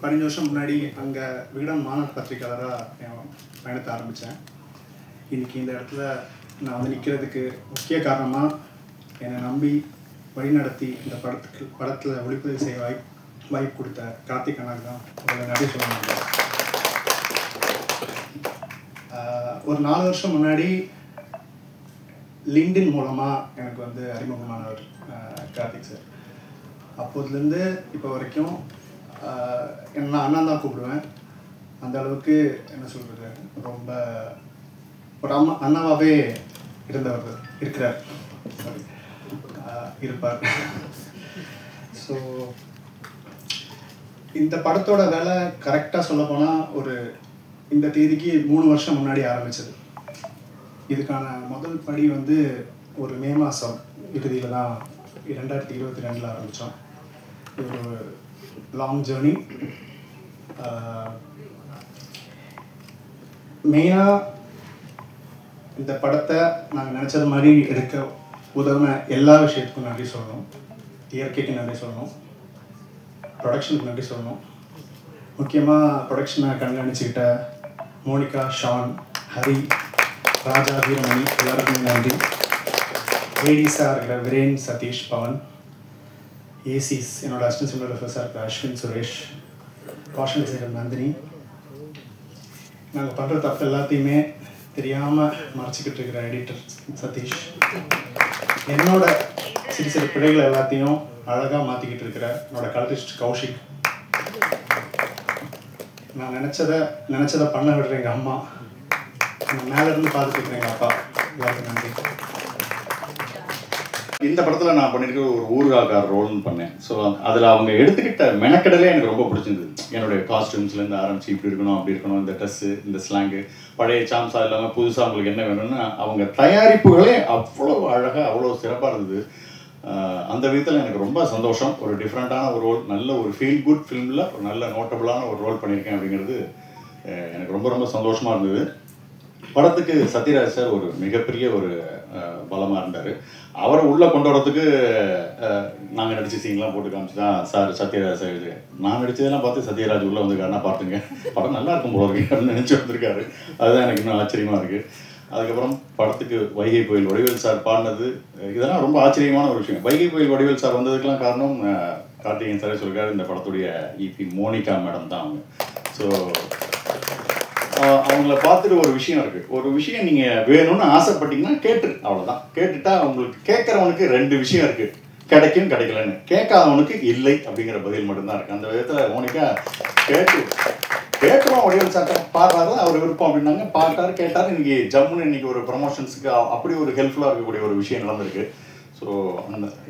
15 வருஷம் முன்னாடி அங்கே விகடன் மாநாட்டு பத்திரிக்கையாளராக என் பயணத்தை ஆரம்பித்தேன். இன்றைக்கி இந்த இடத்துல நான் வந்து நிற்கிறதுக்கு முக்கிய காரணமாக என்னை நம்பி வழிநடத்தி இந்த படத்தில் ஒளிப்பதிவு செய்ய வாய்ப்பு கொடுத்த கார்த்திக் அண்ணாக்கு தான் உங்களை நன்றி சொல்ல முடியும். ஒரு 4 வருஷம் முன்னாடி லிங்க்டின் மூலமாக எனக்கு வந்து அறிமுகமானவர் கார்த்திக் சார். அப்போதுலேருந்து இப்போ வரைக்கும் நான் அண்ணா தான் கூப்பிடுவேன். அந்த அளவுக்கு என்ன சொல்கிறது, ரொம்ப ஒரு அண்ணாவாகவே இருக்கிறார், சாரி இருப்பார். ஸோ இந்த படத்தோட வேலை கரெக்டாக சொல்ல போனால் இந்த தேதிக்கு 3 வருஷம் முன்னாடி ஆரம்பித்தது. இதுக்கான முதல் படி வந்து ஒரு மே மாதம் இறுதியில் தான் 2022 ஆரம்பித்தோம். இது ஒரு லாங் ஜேர்னி. மெயினாக இந்த படத்தை நாங்கள் நினச்சது மாதிரி எடுக்க உதவின எல்லா விஷயத்துக்கும் நன்றி சொல்லணும். இயற்கைக்கு நன்றி சொல்லணும், ப்ரொடக்ஷனுக்கு நன்றி சொல்லணும். முக்கியமாக ப்ரொடக்ஷனை கண்காணிச்சுக்கிட்ட மோனிகா, ஷான், ஹரி, ராஜா, வீரமணி எல்லாருக்குமே நன்றி. ஏடிஸாக இருக்கிற விரேன், சதீஷ், பவன், ஏசிஸ் என்னோட அசிஸ்டன்ட் சினிமாட்டோகிராஃபர்ஸாக இருக்கிற அஸ்வின், சுரேஷ், காஷன் டிசைனர் நந்தினி. நாங்கள் பண்ணுற தப்பு எல்லாத்தையுமே தெரியாமல் மறைச்சிக்கிட்டு இருக்கிற எடிட்டர் சதீஷ், என்னோட சிறு சிறு பிழைகள் எல்லாத்தையும் அழகாக மாற்றிக்கிட்டு இருக்கிற என்னோட கலரிஸ்ட் கௌஷிக், நான் நினச்சதை பண்ண விடுற எங்கள் அம்மா, நான் மேலேருந்து பார்த்துட்டு இருக்கிற எங்கள் அப்பா, எல்லாருக்கும் நன்றி. இந்த படத்தில் நான் பண்ணியிருக்க ஒரு ஊர்காக்கார் ரோல்னு பண்ணேன். ஸோ அதில் அவங்க எடுத்துக்கிட்ட மெனக்கடலே எனக்கு ரொம்ப பிடிச்சிருந்தது. என்னுடைய காஸ்டியூம்ஸ்லேருந்து ஆரம்பிச்சு இப்படி இருக்கணும் அப்படி இருக்கணும், இந்த ட்ரெஸ்ஸு, இந்த ஸ்லாங்கு, பழைய சாம்ஸா இல்லாமல் புதுசாக அவங்களுக்கு என்ன வேணும்னு அவங்க தயாரிப்புகளே அவ்வளோ அழகாக அவ்வளோ சிறப்பாக இருந்தது. அந்த விதத்தில் எனக்கு ரொம்ப சந்தோஷம். ஒரு டிஃப்ரெண்ட்டான ஒரு ரோல், நல்ல ஒரு ஃபீல் குட் ஃபிலிமில் ஒரு நல்ல நோட்டபுளான ஒரு ரோல் பண்ணியிருக்கேன் அப்படிங்கிறது எனக்கு ரொம்ப ரொம்ப சந்தோஷமாக இருந்தது. படத்துக்கு சத்யராஜ் சார் ஒரு மிகப்பெரிய ஒரு பலமாக இருந்தார். அவரை உள்ளே கொண்டு வரத்துக்கு நாங்கள் நடித்த சீன்லாம் போட்டு காமிச்சு தான் சார் சத்யராஜ் சார் இது நான் நடித்ததெல்லாம் பார்த்து சத்யராஜ் உள்ளே வந்துருக்காருன்னா பார்த்துங்க, படம் நல்லா இருக்கும் போல இருக்கு அப்படின்னு நினச்சி வந்திருக்காரு. அதுதான் எனக்கு இன்னும் ஆச்சரியமாக இருக்குது. அதுக்கப்புறம் படத்துக்கு வைகை கோயில் வடிவேல் சார் பாடினது, இதெல்லாம் ரொம்ப ஆச்சரியமான ஒரு விஷயம். வைகை கோயில் வடிவேல் சார் வந்ததுக்கெல்லாம் காரணம் கார்த்திகேயன் சாரே சொல்லியிருக்காரு, இந்த படத்துடைய இபி மோனிகா மேடம் தான் அவங்க. ஸோ அவங்கள பார்த்துட்டு ஒரு விஷயம் இருக்குது, ஒரு விஷயம் நீங்கள் வேணும்னு ஆசைப்பட்டீங்கன்னா அவ்வளோதான். கேட்டுட்டா உங்களுக்கு கேட்குறவனுக்கு 2 விஷயம் இருக்குது, கிடைக்கும் கிடைக்கலன்னு. கேட்காதவனுக்கு இல்லை அப்படிங்கிற பதில் மட்டும்தான் இருக்குது. அந்த விதத்தில் மோனிகா கேட்குறோம் வடிவேல் சார்ட்ட பாடுறாரு, அவர் விருப்பம் அப்படின்னாங்க, பாட்டாரு கேட்டார். இன்னைக்கு ஜம்முன்னு இன்னைக்கு ஒரு ப்ரமோஷன்ஸுக்கு அப்படி ஒரு ஹெல்ப்ஃபுல்லாக இருக்கக்கூடிய ஒரு விஷயம் நடந்திருக்கு. ஸோ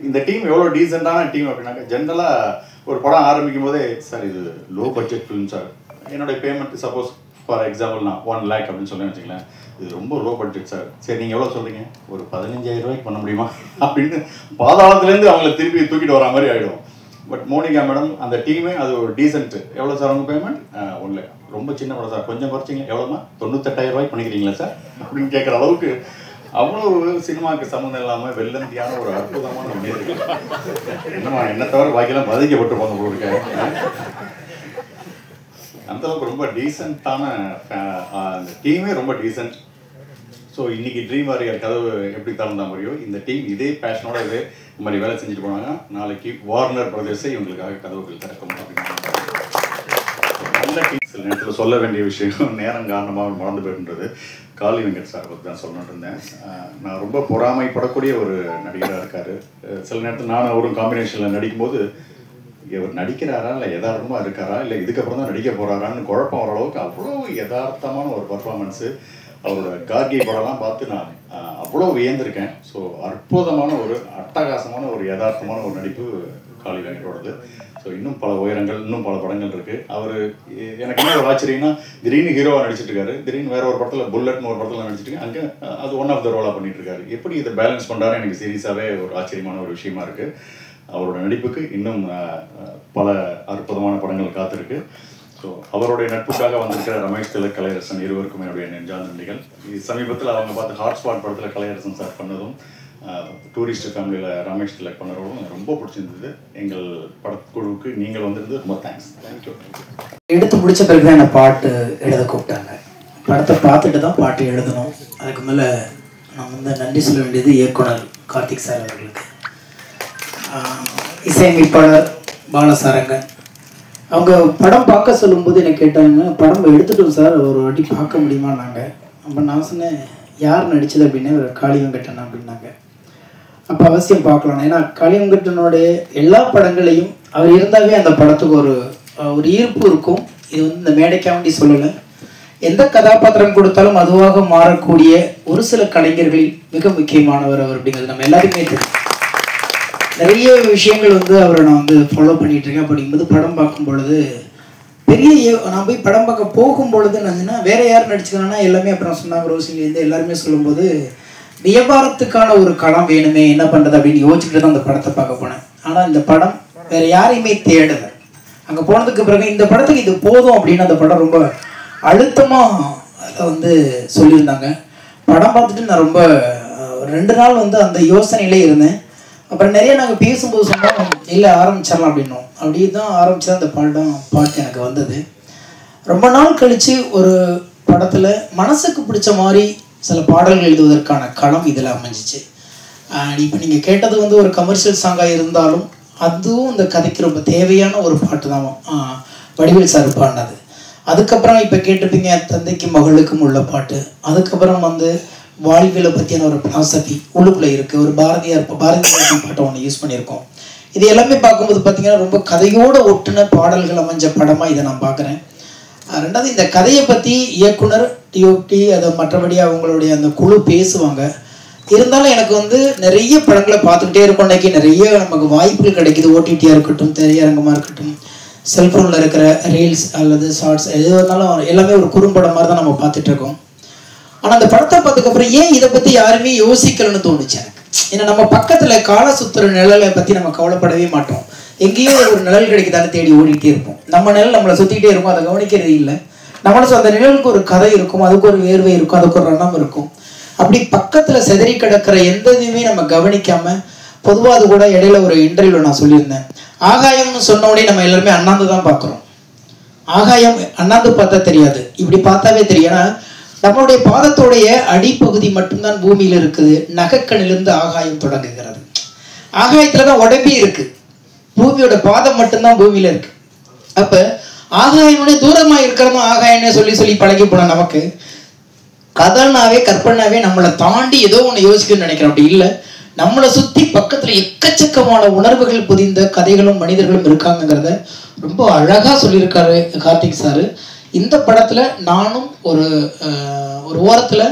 இந்த டீம் எவ்வளோ டீசெண்டான டீம் அப்படின்னாக்க, ஜென்ரலாக ஒரு படம் ஆரம்பிக்கும் போதே சார் இது லோ பட்ஜெட் ஃபிலிம் சார், என்னுடைய பேமெண்ட் சப்போஸ் ஃபார் எக்ஸாம்பிள் நான் 1 lakh அப்படின்னு சொல்லி வச்சுக்கலாம், இது ரொம்ப லோ பட்ஜெட் சார், சரி நீங்கள் எவ்வளோ சொல்கிறீங்க, ஒரு 15,000 ரூபாய்க்கு பண்ண முடியுமா அப்படின்னு பாதாளத்துலேருந்து அவங்கள திருப்பி தூக்கிட்டு வர மாதிரி ஆகிடும். பட் மோனிகா மேடம் அந்த டீமே அது ஒரு டீசென்ட்டு. எவ்வளோ சார் அவங்க பேமெண்ட்? 1 lakh. ரொம்ப சின்ன படம் சார், கொஞ்சம் குறைச்சிங்க, எவ்வளோமா, 98,000 ரூபாய்க்கு பண்ணிக்கிறீங்களா சார் அப்படின்னு கேட்குற அளவுக்கு அவ்வளோ சினிமாவுக்கு சம்மந்தம் இல்லாமல் வெள்ளந்தியான ஒரு அற்புதமான ஒரு நேர்கள். என்னம்மா என்ன தவிர பாக்கியெல்லாம் பாதிக்கப்பட்டிருப்பாங்க போல இருக்காங்க. அந்தளவுக்கு ரொம்ப டீசெண்டான அந்த டீமே ரொம்ப டீசென்ட். ஸோ இன்றைக்கி ட்ரீம் வாரியர் கதவு எப்படி திறந்தா மாதிரியோ இந்த டீம் இதே பேஷனோட இந்த மாதிரி வேலை செஞ்சுட்டு போனாங்க. நாளைக்கு வார்னர் பிரதேசை இவங்களுக்காக கதவுகள் திறக்கும் அப்படின்னு நல்ல டீம். சில நேரத்தில் சொல்ல வேண்டிய விஷயம் நேரம் காரணமாக மறந்து போயிடுன்றது. காளி வெங்கட் சார் பற்றி தான் சொல்லணுன்னு இருந்தேன். நான் ரொம்ப பொறாமைப்படக்கூடிய ஒரு நடிகராக இருக்கார். சில நேரத்தில் நானும் அவரும் காம்பினேஷனில் நடிக்கும்போது இவர் நடிக்கிறாரா இல்லை யதார்த்தமாக இருக்காரா இல்லை இதுக்கப்புறம் தான் நடிக்க போகிறாரான்னு குழப்பம் வர அளவுக்கு அவ்வளோ யதார்த்தமான ஒரு பர்ஃபார்மன்ஸு. அவரோட கார்கி படம்லாம் பார்த்து நான் அவ்வளோ வியந்திருக்கேன். ஸோ அற்புதமான ஒரு அட்டகாசமான ஒரு யதார்த்தமான ஒரு நடிப்பு காளி வெங்கட்டோடது. ஸோ இன்னும் பல உயரங்கள், இன்னும் பல படங்கள் இருக்குது. அவர் எனக்கு என்ன ஒரு ஆச்சரியம்னா, திடீர்னு ஹீரோவாக நடிச்சிட்டு இருக்காரு, திடீர்னு வேற ஒரு படத்தில் புல்லட்னு ஒரு படத்தில் நடிச்சிட்டு இருக்கேன், அங்கே அது ஒன் ஆஃப் த ரோலாக பண்ணிட்டு இருக்காரு. எப்படி இதை பேலன்ஸ் பண்ணுறாரு எனக்கு சீரியஸாகவே ஒரு ஆச்சரியமான ஒரு விஷயமா இருக்குது. அவரோட நடிப்புக்கு இன்னும் பல அற்புதமான படங்கள் காத்திருக்கு. ஸோ அவருடைய நட்புக்காக வந்திருக்கிற ரமேஷ் திலக், கலையரசன் இருவருக்கும் என்னுடைய நெஞ்சார்ந்த நன்றிகள். சமீபத்தில் அவங்க பார்த்து ஹாட்ஸ்பாட் படத்தில் கலையரசன் சார் பண்ணதும் டூரிஸ்ட் ஃபேமிலியில் ரமேஷ் செலக்ட் பண்ண ரோலும் எனக்கு ரொம்ப பிடிச்சிருந்தது. எங்கள் படக்குழுவுக்கு நீங்கள் வந்திருந்து ரொம்ப தேங்க்ஸ். தேங்க்யூ. எடுத்து முடித்த பிறகு தான் என்னை பாட்டு எழுத கூப்பிட்டாங்க. படத்தை பார்த்துட்டு தான் பாட்டு எழுதணும். அதுக்கு மேலே நான் வந்து நன்றி சொல்ல வேண்டியது இயக்குனர் கார்த்திக் சார் அவர்களுக்கு, இசையமைப்பாளர் பாலசாரங்கன். அவங்க படம் பார்க்க சொல்லும்போது எனக்கு கேட்டாங்க, படம் எடுத்துட்டோம் சார், ஒரு வாட்டி பார்க்க முடியுமான்னாங்க. அப்போ நான் சொன்னேன், யார் நடித்தது அப்படின்னா காளி வெங்கட்டன் அப்படின்னாங்க. அப்போ அவசியம் பார்க்கலாம், ஏன்னா காளி வெங்கட்டனுடைய எல்லா படங்களையும் அவர் இருந்தாவே அந்த படத்துக்கு ஒரு ஈர்ப்பு இருக்கும். இது வந்து இந்த மேடைக்காண்டி சொல்லலை, எந்த கதாபாத்திரம் கொடுத்தாலும் அதுவாக மாறக்கூடிய ஒரு சில கலைஞர்களில் மிக முக்கியமானவர் அவர் அப்படிங்கிறது நம்ம எல்லாருக்குமே தெரியும். நிறைய விஷயங்கள் வந்து அவரை நான் வந்து ஃபாலோ பண்ணிட்டு இருக்கேன். அப்படிங்கும்போது படம் பார்க்கும் பொழுது நான் போய் படம் பார்க்க போகும் பொழுது என்னச்சுன்னா, வேற யார் நடிச்சுக்கிறாங்கன்னா எல்லாமே அப்புறம் சொன்னாங்க, ரோசிலேருந்து எல்லாருமே சொல்லும்போது வியாபாரத்துக்கான ஒரு களம் வேணுமே, என்ன பண்ணுறது அப்படின்னு யோசிச்சுட்டு தான் அந்த படத்தை பார்க்க போனேன். ஆனால் இந்த படம் வேற யாரையுமே தேடலை. அங்கே போனதுக்கு பிறகு இந்த படத்துக்கு இது போதும் அப்படின்னு அந்த படம் ரொம்ப அழுத்தமாக அதில் வந்து சொல்லியிருந்தாங்க. படம் பார்த்துட்டு நான் ரொம்ப 2 நாள் வந்து அந்த யோசனையிலே இருந்தேன். அப்புறம் நிறைய நாங்கள் பேசும்போது சொன்னோம், இல்லை ஆரம்பிச்சிடலாம் அப்படின்னோம். அப்படியே தான் ஆரம்பிச்சு அந்த பாட்டு எனக்கு வந்தது. ரொம்ப நாள் கழித்து ஒரு படத்தில் மனசுக்கு பிடிச்ச மாதிரி சில பாடல்கள் எழுதுவதற்கான களம் இதில் அமைஞ்சிச்சு. இப்போ நீங்கள் கேட்டது வந்து ஒரு கமர்ஷியல் சாங்காக இருந்தாலும் அதுவும் இந்த கதைக்கு ரொம்ப தேவையான ஒரு பாட்டு தான் வடிவேல் சார் பாடினது. அதுக்கப்புறம் இப்போ கேட்டிருப்பீங்க தந்தைக்கும் மகளுக்கும் உள்ள பாட்டு. அதுக்கப்புறம் வந்து வாழ்வியலை பற்றியான ஒரு பிலாசபி உள்ளுக்குள்ளே இருக்குது. ஒரு பாரதியார் பாட்டை ஒன்று யூஸ் பண்ணியிருக்கோம். இது எல்லாமே பார்க்கும்போது பார்த்திங்கன்னா ரொம்ப கதையோடு ஒட்டுன பாடல்கள் அமைஞ்ச படமாக இதை நான் பார்க்குறேன். ரெண்டாவது, இந்த கதையை பற்றி இயக்குனர் டிஓடி அதை மற்றபடி அவங்களுடைய அந்த குழு பேசுவாங்க. இருந்தாலும் எனக்கு வந்து நிறைய படங்களை பார்த்துக்கிட்டே இருக்கும். இன்றைக்கி நிறைய நமக்கு வாய்ப்புகள் கிடைக்கிது. ஓடிடியாக இருக்கட்டும், திரையரங்கமாக இருக்கட்டும், செல்ஃபோனில் இருக்கிற ரீல்ஸ் அல்லது ஷார்ட்ஸ் எது இருந்தாலும் எல்லாமே ஒரு குறும்படம் மாதிரி தான் நம்ம பார்த்துட்ருக்கோம். ஆனால் அந்த படத்தை பார்த்ததுக்கப்புறம் ஏன் இதை பற்றி யாருமே யோசிக்கலன்னு தோணுச்சு எனக்கு. ஏன்னா நம்ம பக்கத்தில் கால சுற்றுற நிழலை பற்றி நம்ம கவலைப்படவே மாட்டோம். எங்கேயோ ஒரு நிழல் கிடைக்குதான்னு தேடி ஓடிக்கிட்டே இருப்போம். நம்ம நிழல் நம்மளை சுற்றிக்கிட்டே இருக்கும், அதை கவனிக்கிறது இல்லை. நம்மளை அந்த நிழலுக்கு ஒரு கதை இருக்கும், அதுக்கு ஒரு வேர்வை இருக்கும், அதுக்கு ஒரு ரணம் இருக்கும். அப்படி பக்கத்தில் செதறி கிடக்கிற எந்த இதுவுமே நம்ம கவனிக்காமல், பொதுவாக அது கூட இடையில ஒரு இன்டர்வியூவில் நான் சொல்லியிருந்தேன், ஆகாயம்னு சொன்ன உடனே நம்ம எல்லாருமே அண்ணாந்து தான் பார்க்குறோம். ஆகாயம் அண்ணாந்து பார்த்தா தெரியாது, இப்படி பார்த்தாவே தெரியும். ஏன்னா நம்மளுடைய பாதத்தோடைய அடிப்பகுதி மட்டும்தான் பூமியில் இருக்குது. நகைக்கண்ணிலிருந்து ஆகாயம் தொடங்குகிறது. ஆகாயத்தில் தான் உடம்பே இருக்குது, பூமியோட பாதம் மட்டும்தான் பூமியில் இருக்கு. அப்போ ஆகாயம்னே தூரமாக இருக்கிறதும் ஆகாயம்னே சொல்லி பழகி போன நமக்கு கதனாவே கற்பனாவே நம்மளை தாண்டி ஏதோ ஒன்று யோசிக்கணும்னு நினைக்கிறோம். அப்படி இல்லை, நம்மளை சுற்றி பக்கத்தில் எக்கச்சக்கமான உணர்வுகள் புதிந்த கதைகளும் மனிதர்களும் இருக்காங்கிறத ரொம்ப அழகாக சொல்லியிருக்காரு கார்த்திக் சார். இந்த படத்தில் நானும் ஒரு ஓரத்தில்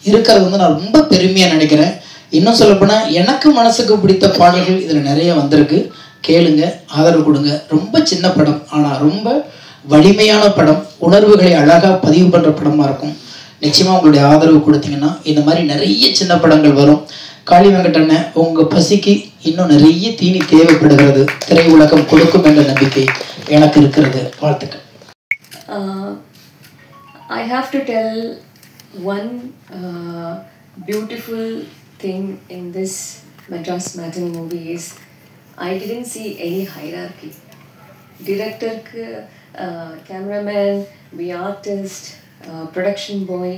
இருக்கிறது வந்து நான் ரொம்ப பெருமையாக நினைக்கிறேன். இன்னும் சொல்லப்போனால் எனக்கு மனசுக்கு பிடித்த பாடல்கள் இதில் நிறைய வந்திருக்கு. கேளுங்க, ஆதரவு கொடுங்க. ரொம்ப சின்ன படம், ஆனால் ரொம்ப வலிமையான படம், உணர்வுகளை அழகாக பதிவு பண்ணுற படமாக இருக்கும். நிச்சயமாக உங்களுடைய ஆதரவு கொடுத்தீங்கன்னா இந்த மாதிரி நிறைய சின்ன படங்கள் வரும். காளி வெங்கட்டண்ண உங்கள் பசிக்கு இன்னும் நிறைய தீனி தேவைப்படுகிறது. திரையுலகம் கொடுக்கும் என்ற நம்பிக்கை எனக்கு இருக்கிறது. வாழ்த்துக்கள். I have to tell one beautiful thing in this Madras Matinee movie is I didn't see any hierarchy. Director, cameraman, the artist, production boy,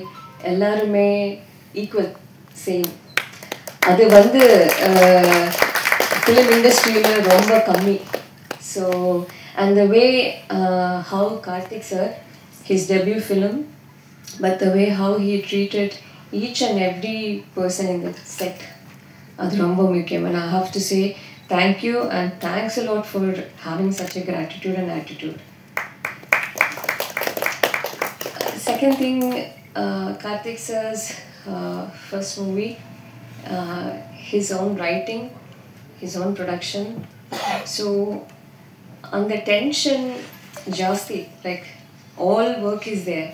எல்லாருமே equal, same. அது வந்து film industry ரொம்ப கம்மி. So and the way how Karthik sir, his debut film, but the way how he treated each and every person in the set, அது ரொம்ப முக்கியம். And I have to say thank you and thanks a lot for having such a gratitude and attitude. Second thing, Karthik sir's first movie, his own writing, his own production. So on the tension jasti, like all work is there,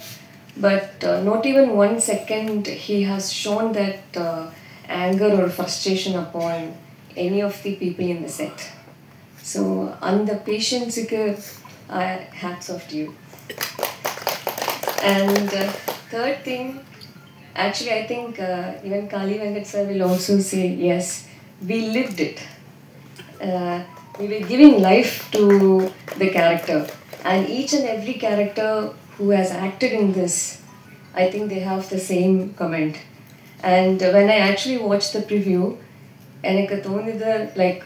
but not even 1 second he has shown that anger or frustration upon any of the people in the set. So on the patience, hats off to you. And third thing, actually I think even Kali Venkat sir will also say yes, we lived it. We were giving life to the character, and each and every character who has acted in this, I think they have the same comment. And when I actually watched the preview, எனக்கு தோணுது like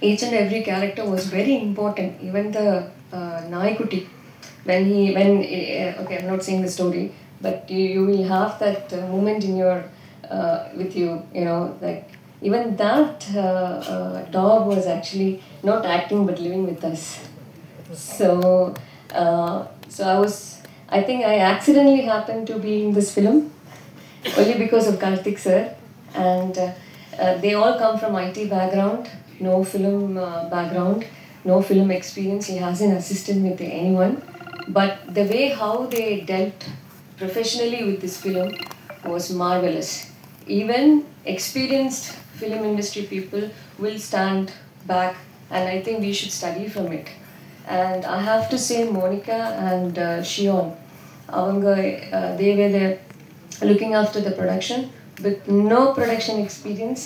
each and every character was very important. Even the Naikutti, okay, I'm not saying the story, but you will have that moment in your with you, you know, like even that dog was actually not acting but living with us. So I think I accidentally happened to be in this film only because of Karthik sir, and they all come from IT background, no film background, no film experience. He hasn't assisted with anyone, but the way how they dealt professionally with this film was marvelous. Even experienced film industry people will stand back, and I think we should study from it. And I have to say Monica and Shion, they were there looking after the production with no production experience,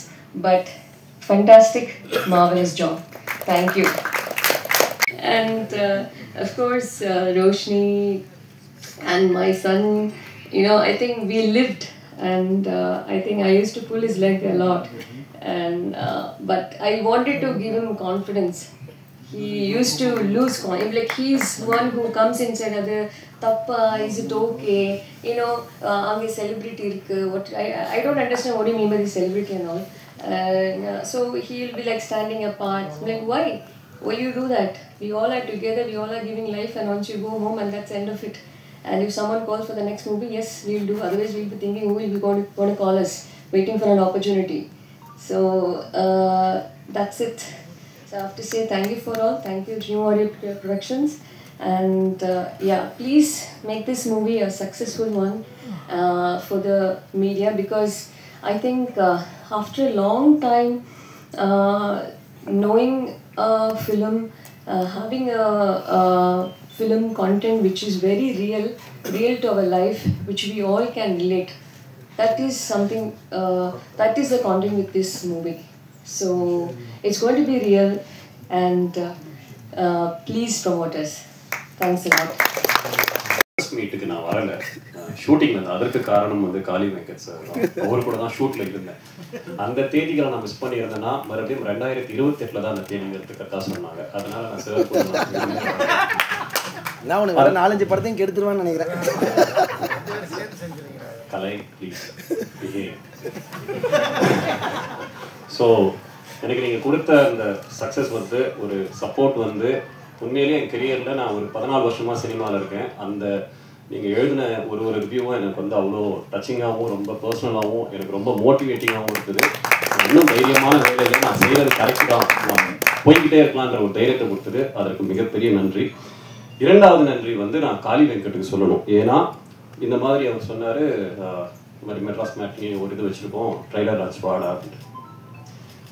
but fantastic, marvelous job. Thank you. And of course Roshni and my son, you know, I think we lived, and I think I used to pull his leg a lot, and but I wanted to give him confidence. He used to lose confidence. Like he's one who comes inside other tappa, is it okay, you know, ange celebrity irukku, what I don't understand what do you mean by the celebrity and all. So he'll be like standing apart. I'm like, why you do that? We all are together, we all are giving life, and once you go home and that's the end of it. And if someone calls for the next movie, yes, we'll do. Otherwise, we'll be thinking, who will be going to call us, waiting for an opportunity. So that's it. So I have to say thank you for all. Thank you, Dream Warrior Productions. And yeah, please make this movie a successful one for the media, because I think after a long time, knowing a film, having a film content which is very real to our life, which we all can relate, that is something, that is the content with this movie. So it's going to be real, and please promote us. Thanks a lot. மீட்டுக்கு நான் வரல, shooting வந்து அதற்கு காரணம் வந்து காளி Venkat sir. அவர் கூட தான் ஷூட்டில் இருந்தேன். அந்த தேதிகளை நான் மிஸ் பண்ணியிருந்தேன்னா மறுபடியும் 2028 தான் அந்த தேதிங்கிறது கரெக்டாக சொன்னாங்க. அதனால நான் சார் கூட நான் உனக்கு 4-5 படத்தையும் கெடுத்துருவான்னு நினைக்கிறேன். கலை ப்ளீஸ். ஸோ எனக்கு நீங்கள் கொடுத்த அந்த சக்ஸஸ் வந்து ஒரு சப்போர்ட் வந்து உண்மையிலேயே என் கெரியரில் நான் ஒரு 14 வருஷமாக சினிமாவில் இருக்கேன். அந்த நீங்கள் எழுதின ஒரு ரிவ்யூவும் எனக்கு வந்து அவ்வளோ டச்சிங்காகவும் ரொம்ப பர்சனலாகவும் எனக்கு ரொம்ப மோட்டிவேட்டிங்காகவும் இருக்குது. இன்னும் தைரியமான வேலையில் நான் செய்கிறது கரெக்ட் தான், நான் போய்கிட்டே இருக்கலாங்கிற ஒரு தைரியத்தை கொடுத்தது, அதற்கு மிகப்பெரிய நன்றி. இரண்டாவது நன்றி வந்து நான் காளி வெங்கட்டுக்கு சொல்லணும். ஏன்னா இந்த மாதிரி அவர் சொன்னார், இந்த மாதிரி மெட்ராஸ் மேட்னி ஒரு இது வச்சுருக்கோம், ட்ரைலர் லான்ச் வாடா அப்படின்ட்டு.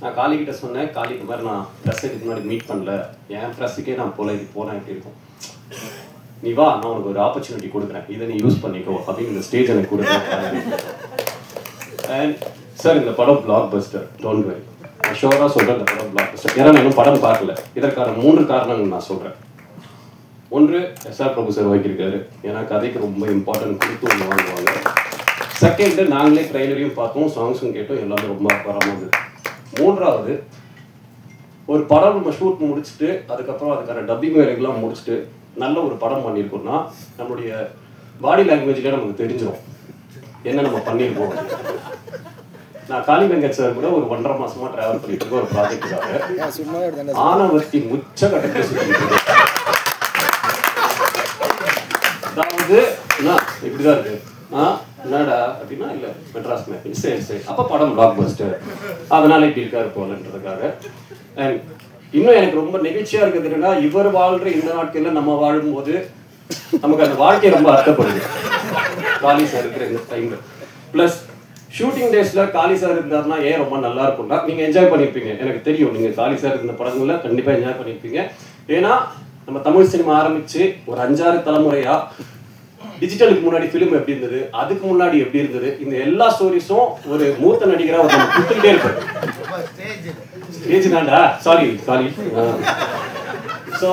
நான் காளிக்கிட்ட சொன்னேன், காளி இந்த மாதிரி நான் ப்ரெஸ் இதுக்கு முன்னாடி மீட் பண்ணல, என் ப்ரெஸ்ஸுக்கே நான் போனேன் எப்படி இருக்கும், நீ வா நான் உனக்கு ஒரு ஆப்பர்ச்சுனிட்டி கொடுக்குறேன், இதை நீ யூஸ் பண்ணிக்கோ அப்படின்னு இந்த ஸ்டேஜ் எனக்கு கொடுக்குறேன். அண்ட் சார் இந்த படம் பிளாக் பஸ்டர், டோன்ட் வரி, நான் ஷோராக சொல்கிறேன் இந்த படம் பிளாக் பஸ்டர். ஏன்னா நான் இன்னும் படம் பார்க்கல. இதற்கான 3 காரணங்கள் நான் சொல்கிறேன். ஒன்று, எஸ்ஆர் பிரபு சார் வாங்கியிருக்காரு, ஏன்னா கதைக்கு ரொம்ப இம்பார்ட்டன்ட் கொடுத்து ஒன்று வாங்குவாங்க. செகண்டு, நாங்களே ட்ரைலரையும் பார்த்தோம், சாங்ஸும் கேட்டோம், எல்லாமே ரொம்ப பரமானது. மூன்றாவது, ஒரு படம் நம்ம ஷூட் முடிச்சுட்டு அதுக்கப்புறம் அதுக்கான டப்பிங் வேலைகள்லாம் முடிச்சுட்டு நல்ல ஒரு படம் பண்ணியிருக்கோம்னா நம்மளுடைய பாடி லாங்குவேஜ்லேயே நமக்கு தெரிஞ்சிடும் என்ன நம்ம பண்ணியிருக்கோம். நான் காளி வெங்கட் சார் கூட ஒரு 1.5 மாசமா டிராவல் பண்ணிட்டு இருக்கேன் ஒரு ப்ராஜெக்டுக்காக. ஆனவர்த்தி முச்ச கட்டத்தை சுற்றிட்டு அதாவது இப்படிதான் இருக்கு, என்னடா அப்படின்னா இல்லை மெட்ராஸ் மேப்பிங், சரி அப்போ படம் பிளாக் பஸ்டர், அதனால இப்படி இருக்காரு போலன்றதுக்காக. அண்ட் இன்னும் எனக்கு ரொம்ப நெகிழ்ச்சியா இருக்குது என்னன்னா, இவர் வாழ்ற இந்த நாட்கள்ல நம்ம வாழும்போது நமக்கு அந்த வாழ்க்கை ரொம்ப அர்த்தப்படுது காளி சார் இருக்கிற இந்த டைம்ல. பிளஸ் ஷூட்டிங் டேஸ்ல காளி சார் இருந்தாருன்னா ஏன் ரொம்ப நல்லா இருக்கும்னா நீங்க என்ஜாய் பண்ணியிருப்பீங்க. எனக்கு தெரியும் நீங்க காளி சார் இருந்த படங்கள்ல கண்டிப்பா என்ஜாய் பண்ணியிருப்பீங்க. ஏன்னா நம்ம தமிழ் சினிமா ஆரம்பிச்சு ஒரு 5-6 தலைமுறையா டிஜிட்டலுக்கு முன்னாடி ஃபிலிம் எப்படி இருந்தது, அதுக்கு முன்னாடி எப்படி இருந்தது, இந்த எல்லா ஸ்டோரிஸும் ஒரு மூத்த நடிகராக ஒரு நம்ம கொடுத்துக்கிட்டே இருப்பாரு. ஸ்டேஜ் தான்டா, சாரி. ஸோ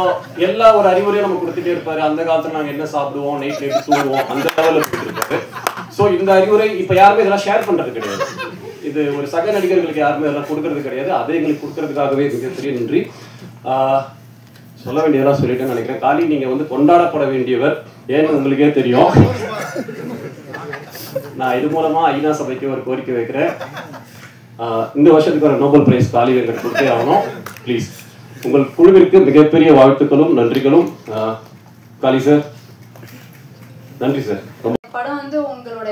எல்லா ஒரு அறிவுரையும் நம்ம கொடுத்துட்டே இருப்பாரு. அந்த காலத்தில் நாங்கள் என்ன சாப்பிடுவோம், நைட்ல எப்படி தூங்குவோம், அந்த லெவலில் கொடுத்துருப்பாரு. ஸோ இந்த அறிவுரை இப்போ யாருமே இதெல்லாம் ஷேர் பண்ணுறது கிடையாது. இது ஒரு சக நடிகர்களுக்கு யாருமே இதெல்லாம் கொடுக்கறது கிடையாது. அதை எங்களுக்கு கொடுக்கறதுக்காகவே மிகப்பெரிய நன்றி. சொல்ல வேண்டியதெல்லாம் சொல்லிட்டேன்னு நினைக்கிறேன். காளி, நீங்கள் வந்து கொண்டாடப்பட வேண்டியவர், ஏன்னு உங்களுக்கே தெரியும். நான் இது மூலமா ஐநா சபைக்கு ஒரு கோரிக்கை வைக்கிறேன். இந்த வருஷத்துக்கு ஒரு நோபல் பிரைஸ் காளி வெங்கட் கொடுத்தே ஆகணும். ப்ளீஸ். உங்கள் குழுவிற்கு மிகப்பெரிய வாழ்த்துக்களும் நன்றிகளும். காளி சார், நன்றி சார். படம் வந்து உங்களோட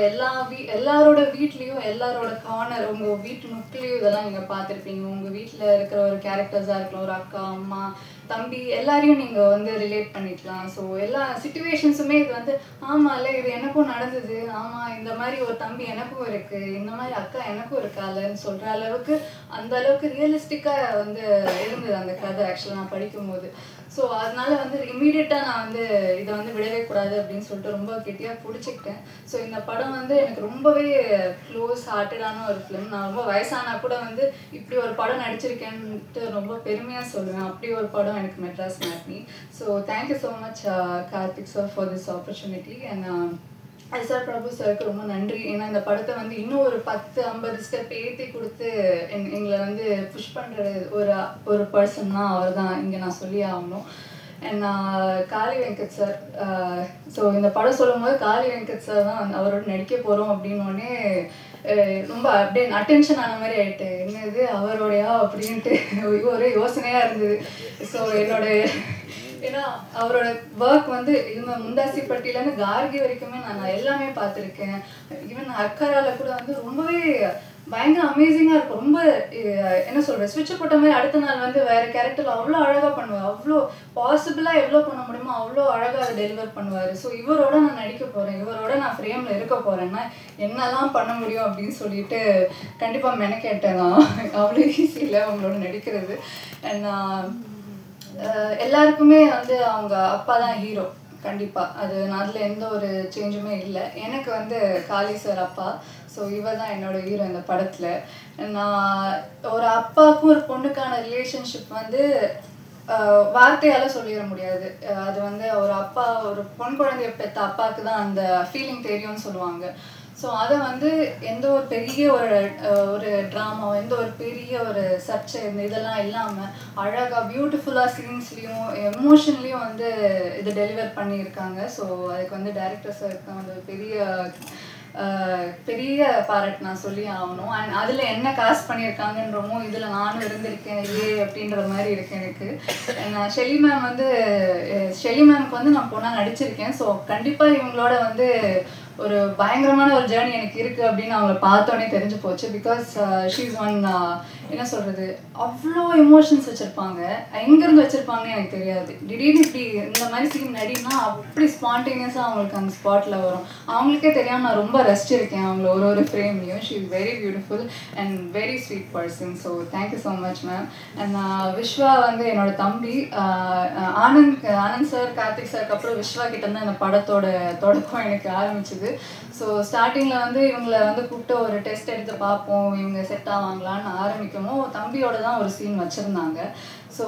எல்லாரோட வீட்லேயும் எல்லாரோட கார்னர், உங்கள் வீட்டு நுட்களையும் இதெல்லாம் நீங்கள் பார்த்துருப்பீங்க. உங்கள் வீட்டில் இருக்கிற ஒரு கேரக்டர்ஸாக இருக்கலாம், ஒரு அக்கா, அம்மா, தம்பி, எல்லாரையும் நீங்கள் வந்து ரிலேட் பண்ணிக்கலாம். ஸோ எல்லா சிச்சுவேஷன்ஸுமே இது வந்து ஆமாம்ல, இது எனக்கும் நடந்தது, ஆமாம் இந்த மாதிரி ஒரு தம்பி எனக்கும் இருக்குது, இந்த மாதிரி அக்கா எனக்கும் இருக்காலன்னு சொல்கிற அளவுக்கு அந்த அளவுக்கு ரியலிஸ்டிக்காக வந்து இருந்தது அந்த கதை ஆக்சுவலாக நான் படிக்கும்போது. ஸோ அதனால வந்து இம்மீடியட்டாக நான் வந்து இதை வந்து விடவே கூடாது அப்படின்னு சொல்லிட்டு ரொம்ப கெட்டியாக பிடிச்சிக்கிட்டேன். ஸோ இந்த படம் வந்து எனக்கு ரொம்பவே க்ளோஸ் ஹார்ட்டடான ஒரு ஃபிலிம். நான் ரொம்ப வயசானா கூட வந்து இப்படி ஒரு படம் நடிச்சிருக்கேன்ட்டு ரொம்ப பெருமையாக சொல்லுவேன். அப்படி ஒரு படம் எனக்கு Madras matinee. So thank you so much Karthik sir for this opportunity. And sir Prabhu சாருக்கு ரொம்ப நன்றி. ஏன்னா இந்த படத்தை வந்து இன்னும் ஒரு 10-50 ஸ்டெப் ஏற்றி கொடுத்து எங்களை வந்து புஷ் பண்ணுற ஒரு பர்சன் தான் அவர் தான் இங்கே நான் சொல்லி ஆகணும். And Kali Venkat sir, so இந்த படம் சொல்லும் போது காளி வெங்கட் சார் தான் அவரோட நடிக்க போகிறோம் அப்படின்னோடனே ரொம்ப அப்படியே அட்டென்ஷன் ஆன மாதிரி ஆகிட்டு, என்னது அவரோடையா அப்படின்ட்டு ஒரு யோசனையாக இருந்தது. ஸோ ஏன்னா அவரோட ஒர்க் வந்து இவங்க முண்டாசிப்பட்டியிலேருந்து கார்கி வரைக்குமே நான் எல்லாமே பார்த்துருக்கேன். ஈவன் அக்கரால கூட வந்து ரொம்பவே பயங்கர அமேசிங்காக இருக்கும். ரொம்ப என்ன சொல்கிறேன், ஸ்விட்சை போட்ட மாதிரி அடுத்த நாள் வந்து வேறு கேரக்டரில் அவ்வளோ அழகாக பண்ணுவார். அவ்வளோ பாசிபிளாக எவ்வளோ பண்ண முடியுமோ அவ்வளோ அழகாக அதை டெலிவர் பண்ணுவார். ஸோ இவரோட நான் நடிக்க போகிறேன், இவரோட நான் ஃப்ரேமில் இருக்க போகிறேன்னா என்னெல்லாம் பண்ண முடியும் அப்படின்னு சொல்லிட்டு கண்டிப்பாக மெனக்கேட்டேன். நான் அவ்வளோ ஈஸி இல்லை அவங்களோட நடிக்கிறது. அண்ட் எல்லாருக்குமே வந்து அவங்க அப்பா தான் ஹீரோ கண்டிப்பாக. அதில் எந்த ஒரு சேஞ்சுமே இல்லை. எனக்கு வந்து காளி சார் அப்பா. ஸோ இவர் தான் என்னோட ஹீரோ இந்த படத்தில். நான் ஒரு அப்பாவுக்கும் ஒரு பொண்ணுக்கான ரிலேஷன்ஷிப் வந்து வார்த்தையால் சொல்லிட முடியாது. அது வந்து ஒரு அப்பா ஒரு பொன் குழந்தைய பெற்ற அப்பாவுக்கு தான் அந்த ஃபீலிங் தெரியும்னு சொல்லுவாங்க. ஸோ அதை வந்து எந்த ஒரு பெரிய ஒரு ட்ராமா, எந்த ஒரு பெரிய ஒரு சர்ச்சை இதெல்லாம் இல்லாமல் அழகாக பியூட்டிஃபுல்லாக சீன்ஸ்லேயும் எமோஷன்லேயும் வந்து இது டெலிவர் பண்ணியிருக்காங்க. ஸோ அதுக்கு வந்து டைரக்டர் சாருக்கு தான் வந்து பெரிய பாராட்டு நான் சொல்லி ஆகணும். அண்ட் அதில் என்ன காஸ்ட் பண்ணியிருக்காங்கன்றமோ இதில் நானும் இருந்திருக்கேன் அப்படின்ற மாதிரி இருக்கு எனக்கு. நான் ஷெல்லி மேம்க்கு வந்து நான் பொண்ணாக நடிச்சிருக்கேன். ஸோ கண்டிப்பாக இவங்களோட வந்து ஒரு பயங்கரமான ஒரு ஜேர்னி எனக்கு இருக்குது அப்படின்னு அவங்கள பார்த்தோன்னே தெரிஞ்சு போச்சு. பிகாஸ் ஷீஸ் ஒன் என்ன சொல்கிறது, அவ்வளோ எமோஷன்ஸ் வச்சுருப்பாங்க. எங்கேருந்து வச்சுருப்பாங்கன்னு எனக்கு தெரியாது. திடீர்னு இப்படி இந்த மாதிரி சீன் நடினா அப்படி ஸ்பான்டேனியஸாக அவங்களுக்கு அந்த ஸ்பாட்டில் வரும். அவங்களுக்கே தெரியாமல் நான் ரொம்ப ரசிச்சிருக்கேன் அவங்கள ஒரு ஃப்ரேம்லையும். She is very beautiful and very sweet person. So thank you so much ma'am. And Vishwa வந்து என்னோட தம்பி. ஆனந்த் சார், கார்த்திக் சாருக்கு அப்புறம் விஸ்வா கிட்டேருந்து அந்த படத்தோட தொடக்கம் எனக்கு ஆரம்பிச்சுது. ஸோ ஸ்டார்டிங்கில் வந்து இவங்களை வந்து கூப்பிட்டு ஒரு டெஸ்ட் எடுத்து பார்ப்போம், இவங்க செட் ஆவாங்களான்னு ஆரம்பிக்கவும் தம்பியோட தான் ஒரு சீன் வச்சுருந்தாங்க. ஸோ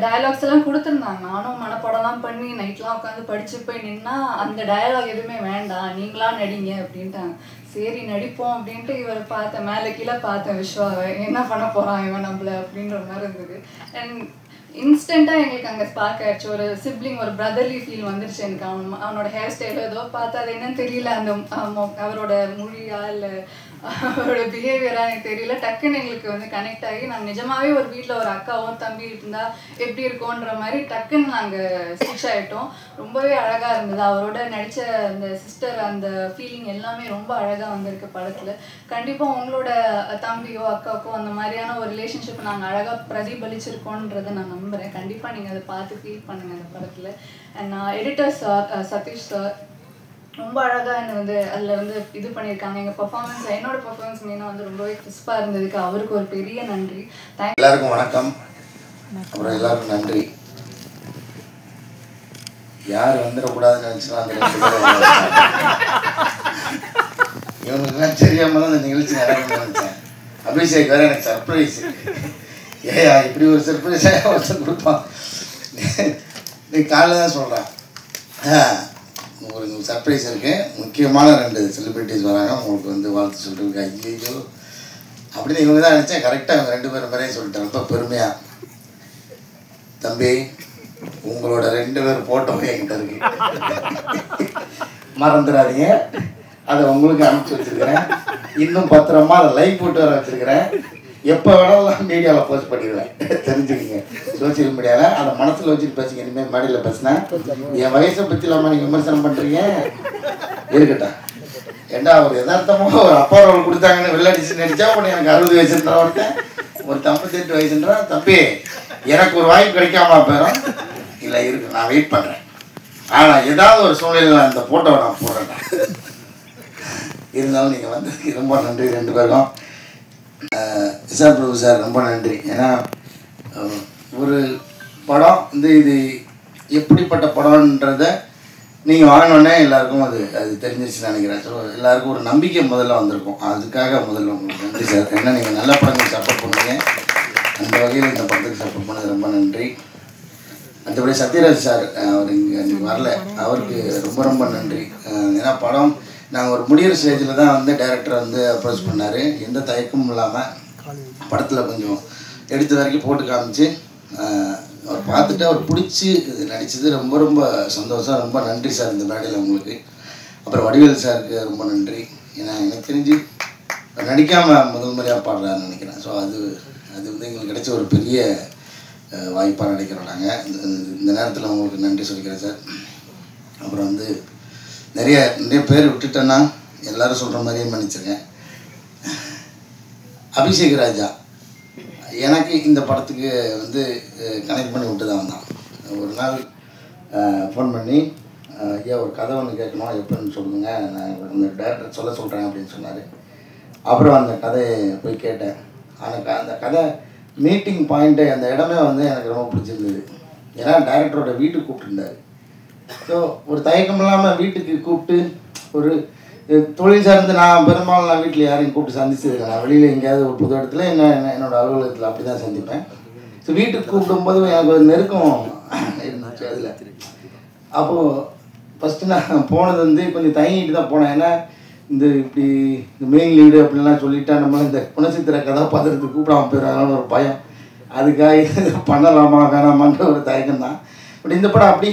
டயலாக்ஸ் எல்லாம் கொடுத்துருந்தாங்க. நானும் மனப்படம்லாம் பண்ணி நைட்லாம் உட்காந்து படித்து போய் நின்னா அந்த டயலாக் எதுவுமே வேண்டாம், நீங்களா நடிங்க அப்படின்ட்டாங்க. சரி நடிப்போம் அப்படின்ட்டு இவர் பார்த்தேன், மேலே கீழே பார்த்தேன் விஸ்வாவை, என்ன பண்ண போகிறான் இவன் நம்மள அப்படின்ற மாதிரி இருந்தது. அண்ட் இன்ஸ்டண்ட்டாக எங்களுக்கு அங்கே ஸ்பார்க் ஆயிடுச்சு. ஒரு சிப்ளிங், ஒரு பிரதர்லி ஃபீல் வந்துருச்சு எனக்கு. அவனோட ஹேர் ஸ்டைலோ ஏதோ பார்த்தா அது என்னன்னு தெரியல, அந்த அவரோட மொழியா இல்லை அவரோட பிஹேவியரா எனக்கு தெரியல. டக்குன்னு எங்களுக்கு வந்து கனெக்ட் ஆகி நாங்கள் நிஜமாவே ஒரு வீட்டில் ஒரு அக்காவும் தம்பி இருந்தால் எப்படி இருக்கோன்ற மாதிரி டக்குன்னு நாங்கள் ஸ்விட்ச் ஆகிட்டோம். ரொம்பவே அழகாக இருந்தது. அவரோட நடித்த அந்த சிஸ்டர் அந்த ஃபீலிங் எல்லாமே ரொம்ப அழகாக வந்திருக்கு படத்தில். கண்டிப்பாக உங்களோட தம்பியோ அக்காவுக்கோ அந்த மாதிரியான ஒரு ரிலேஷன்ஷிப் நாங்கள் அழகாக பிரதிபலிச்சிருக்கோன்றதை நான் நம்புகிறேன். கண்டிப்பாக நீங்கள் அதை பார்த்து ஃபீல் பண்ணுங்கள் அந்த படத்தில். And editor sir Sathish sir ரொம்ப அழகாக என்னை வந்து அதில் வந்து இது பண்ணியிருக்காங்க. எங்கள் பர்ஃபார்மன்ஸ், என்னோட பர்ஃபார்மன்ஸ் மெயினாக வந்து ரொம்பவே கிறிஸ்பாக இருந்ததுக்கு அவருக்கு ஒரு பெரிய நன்றி. எல்லாருக்கும் வணக்கம். அப்புறம் எல்லாருக்கும் நன்றி. யார் வந்துடக்கூடாதுன்னு நினச்சினா அந்த 2 பேரும் இவங்களுக்குலாம் தெரியாமல் தான் அந்த நிகழ்ச்சி நடக்கணும்னு நினச்சேன். அபிஷேக் வேறு எனக்கு சர்ப்ரைஸ். ஏயா இப்படி ஒரு சர்ப்ரைஸாக ஒருத்தர் கொடுப்பான். நீ காலைல தான் சொல்கிறேன். ஒரு சர்ப்ரைஸ் இருக்குது, முக்கியமான 2 செலிப்ரிட்டிஸ் வராங்க, உங்களுக்கு வந்து வாழ்த்து சொல்கிறதுக்கு. ஐயோ அப்படின்னு இவங்க தான் நினச்சேன். கரெக்டாக அவங்க 2 பேரும் பேரையும் சொல்லிட்டேன் ரொம்ப பெருமையாக. தம்பி உங்களோட 2 பேர் ஃபோட்டோவே என்கிட்ட இருக்கு, மறந்துடாதீங்க. அதை உங்களுக்கு அனுப்பிச்சி வச்சுருக்கிறேன். இன்னும் பத்திரமா அதை லைவ் போட்டு வர வச்சுருக்கிறேன். எப்போ வேணாலும் மீடியாவில் போஸ்ட் பண்ணிடுவேன், தெரிஞ்சுக்கிங்க. சோசியல் மீடியாவில் அதை மனசில் வச்சுட்டு பேசுங்க. இனிமேல் மேடையில் பேசினேன் என் வயசை பற்றி இல்லாமல் நீங்கள் விமர்சனம் பண்ணுறீங்க இருக்கட்டும். ஏண்டா அவர் யதார்த்தமாக ஒரு அப்பா ரோல் கொடுத்தாங்கன்னு வெள்ளடிச்சு நடித்தா உடனே எனக்கு 60 வயசுன்ற ஒருத்தன், ஒரு 58 வயசுன்றான். தம்பி எனக்கு ஒரு வாய்ப்பு கிடைக்காம போயிடும். இல்லை இருக்கு, நான் வெயிட் பண்ணுறேன். ஆனால் ஏதாவது ஒரு சூழ்நிலையில் அந்த ஃபோட்டோவை நான் போடுறேன். இருந்தாலும் நீங்கள் வந்ததுக்கு ரொம்ப நன்றி 2 பேருக்கும். சார் பிரபு சார் ரொம்ப நன்றி. ஏன்னா ஒரு படம் வந்து இது எப்படிப்பட்ட படம்ன்றதை நீங்கள் வாங்கினோடனே எல்லாருக்கும் அது தெரிஞ்சிருச்சுன்னு நினைக்கிறேன். ஸோ எல்லாருக்கும் ஒரு நம்பிக்கை முதல்ல வந்திருக்கும். அதுக்காக முதல்ல உங்களுக்கு நன்றி சார். ஏன்னா நீங்கள் நல்ல படங்கள் சப்போர்ட் பண்ணுவீங்க, அந்த வகையில் இந்த படத்துக்கு சப்போர்ட் பண்ணது ரொம்ப நன்றி. மற்றபடி சத்யராஜ் சார் அவர் இங்கே வரல, அவருக்கு ரொம்ப ரொம்ப நன்றி. ஏன்னா படம் நாங்கள் ஒரு முடிகிற ஸ்டேஜில் தான் வந்து டைரக்டர் வந்து அப்ரோச் பண்ணார். எந்த தயக்கமும் இல்லாமல் படத்தில் கொஞ்சம் எடுத்த வரைக்கும் போட்டு காமிச்சு அவர் பார்த்துட்டு அவர் பிடிச்சி நடித்தது ரொம்ப ரொம்ப சந்தோஷம். ரொம்ப நன்றி சார் இந்த மேடையில் உங்களுக்கு. அப்புறம் வடிவேல் சாருக்கு ரொம்ப நன்றி. ஏன்னா எனக்கு தெரிஞ்சு நடிக்காமல் முதல் முறையாக பாடுறாருன்னு நினைக்கிறேன். ஸோ அது வந்து எங்களுக்கு கிடைச்ச ஒரு பெரிய வாய்ப்பாக நினைக்கிறோம் நாங்கள். இந்த நேரத்தில் உங்களுக்கு நன்றி சொல்லிக்கிறேன் சார். அப்புறம் வந்து நிறைய பேர் விட்டுட்டேன்னா எல்லோரும் சொல்கிற மாதிரியே மன்னிச்சிருக்கேன். அபிஷேக் ராஜா எனக்கு இந்த படத்துக்கு வந்து கனெக்ட் பண்ணி விட்டு தான் வந்தான். ஒரு நாள் ஃபோன் பண்ணி ஐயா ஒரு கதை ஒன்று கேட்கணும், எப்படின்னு சொல்லுங்க, நான் அந்த டேரக்டர் சொல்கிறேன் அப்படின்னு சொன்னார். அப்புறம் அந்த கதையை போய் கேட்டேன். அந்த கதை மீட்டிங் பாயிண்ட்டு அந்த இடமே வந்து எனக்கு ரொம்ப பிடிச்சிருந்தது. ஏன்னா டைரக்டரோட வீட்டுக்கு கூப்பிட்டுருந்தார். ஸோ ஒரு தயக்கம் இல்லாமல் வீட்டுக்கு கூப்பிட்டு ஒரு தொழில் சார்ந்து நான் பெரும்பாலும் நான் வீட்டில் யாரையும் கூப்பிட்டு சந்திச்சது நான் வெளியில் எங்கேயாவது ஒரு புது இடத்துல என்னோடய அலுவலகத்தில் அப்படி தான் சந்திப்பேன். ஸோ வீட்டுக்கு கூப்பிடும்போது எனக்கு ஒரு நெருக்கம் இருந்துச்சு அதில். அப்போது ஃபஸ்ட்டு நான் போனது வந்து கொஞ்சம் தயங்கிட்டு தான் போனேன். ஏன்னா இப்படி இந்த மெயின் லீடு அப்படின்லாம் சொல்லிட்டா நம்ம இந்த குணச்சித்திர கதாபாத்திரத்துக்கு கூப்பிடாமல் போயிடறாங்கன்னு ஒரு பயம். அதுக்காக பண்ணலாமா வேணாமான்ற ஒரு தயக்கம் தான். பட் இந்த படம் அப்படி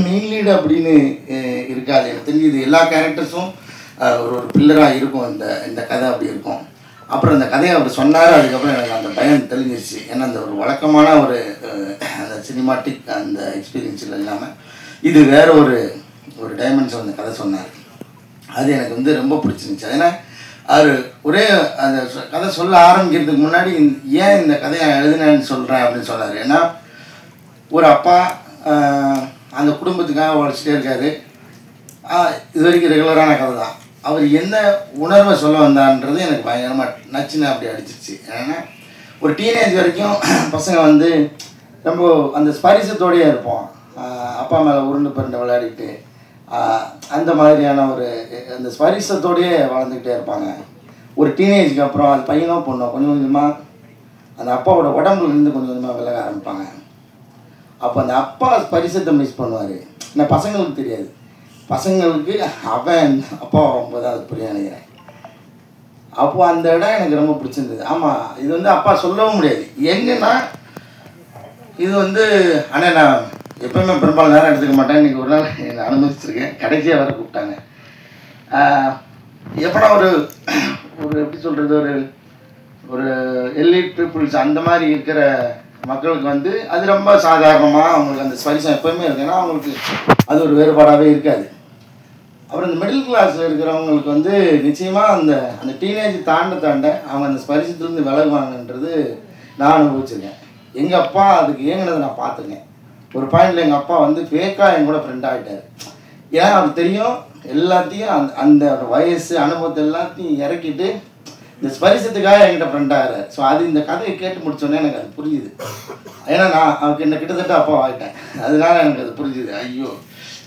மெயின் லீடு அப்படின்னு இருக்காது. எனக்கு தெரிஞ்சு இது எல்லா கேரக்டர்ஸும் ஒரு பில்லராக இருக்கும். இந்த கதை அப்படி இருக்கும். அப்புறம் அந்த கதையை அவர் சொன்னார். அதுக்கப்புறம் எனக்கு அந்த பயம் தெளிஞ்சிருச்சு. ஏன்னா அந்த ஒரு வழக்கமான ஒரு அந்த சினிமாட்டிக் அந்த எக்ஸ்பீரியன்ஸில் இல்லாமல் இது வேறு ஒரு டைமென்ஷன் அந்த கதை சொன்னார். அது எனக்கு வந்து ரொம்ப பிடிச்சிருந்துச்சு. ஏன்னா அவர் ஒரே அந்த கதை சொல்ல ஆரம்பிக்கிறதுக்கு முன்னாடி ஏன் இந்த கதையை எழுதினேன்னு சொல்கிறேன் அப்படின்னு சொன்னார். ஏன்னா ஒரு அப்பா அந்த குடும்பத்துக்காக உழைச்சிட்டே இருக்காரு. இது வரைக்கும் ரெகுலரான கதை தான். அவர் என்ன உணர்வை சொல்ல வந்தான்றது எனக்கு பயங்கரமாக நச்சுன்னு அப்படி அடிச்சிருச்சு. ஏன்னா ஒரு டீனேஜ் வரைக்கும் பசங்க வந்து ரொம்ப அந்த ஸ்பரிசத்தோடையே இருப்போம். அப்பா மேலே உருண்டு பருண்டு விளையாடிட்டு அந்த மாதிரியான ஒரு அந்த ஸ்பரிசத்தோடையே வளர்ந்துக்கிட்டே இருப்பாங்க. ஒரு டீனேஜுக்கு அப்புறம் அது பையனோ பொண்ணோ கொஞ்சம் கொஞ்சமாக அந்த அப்பாவோட உடம்புலேருந்து கொஞ்சம் கொஞ்சமாக விலக ஆரம்பிப்பாங்க. அப்போ அந்த அப்பா ஸ்பரிசத்தை மிஸ் பண்ணுவார். ஏன்னா பசங்களுக்கு தெரியாது. பசங்களுக்கு அவன் அப்பா ஆகும்போது அது புரிய நினைக்கிறேன். அப்போது அந்த இடம் எனக்கு ரொம்ப பிடிச்சிருந்தது. ஆமாம், இது வந்து அப்பா சொல்லவும் முடியாது. எங்கன்னா இது வந்து ஆனால் நான் எப்போயுமே பெரும்பாலும் நேரம் எடுத்துக்க மாட்டேன். இன்றைக்கி ஒரு நாள் என்னை அனுமதிச்சிருக்கேன். கடைசியாக வர கூப்பிட்டாங்க. எப்படா ஒரு எப்படி சொல்கிறது, ஒரு எலிட் பீப்புள்ஸ் அந்த மாதிரி இருக்கிற மக்களுக்கு வந்து அது ரொம்ப சாதாரணமாக அவங்களுக்கு அந்த ஸ்பரிசம் எப்போயுமே இருக்கு. ஏன்னா அவங்களுக்கு அது ஒரு வேறுபாடாகவே இருக்காது. அப்புறம் இந்த மிடில் கிளாஸில் இருக்கிறவங்களுக்கு வந்து நிச்சயமாக அந்த டீனேஜ் தாண்ட அவங்க அந்த ஸ்பரிசத்துலேருந்து விலகுவாங்கன்றது நான் அனுபவிச்சிருக்கேன். எங்கள் அப்பா அதுக்கு ஏங்கினதை நான் பார்த்துருக்கேன். ஒரு பாயிண்டில் எங்கள் அப்பா வந்து ஃபேக்காக என் கூட ஃப்ரெண்ட் ஆகிட்டார். ஏன்னா அவருக்கு தெரியும் எல்லாத்தையும் அந்த வயசு அனுபவத்தை எல்லாத்தையும் இறக்கிட்டு இந்த ஸ்பரிசத்துக்காக என்கிட்ட ஃப்ரெண்ட் ஆகிறார். ஸோ அது இந்த கதையை கேட்டு முடிச்சோன்னே எனக்கு அது புரிஞ்சுது. ஏன்னா நான் அவருக்கு என்ன கிட்டத்தட்ட அப்பா ஆகிட்டேன். அதனால எனக்கு அது புரிஞ்சுது. ஐயோ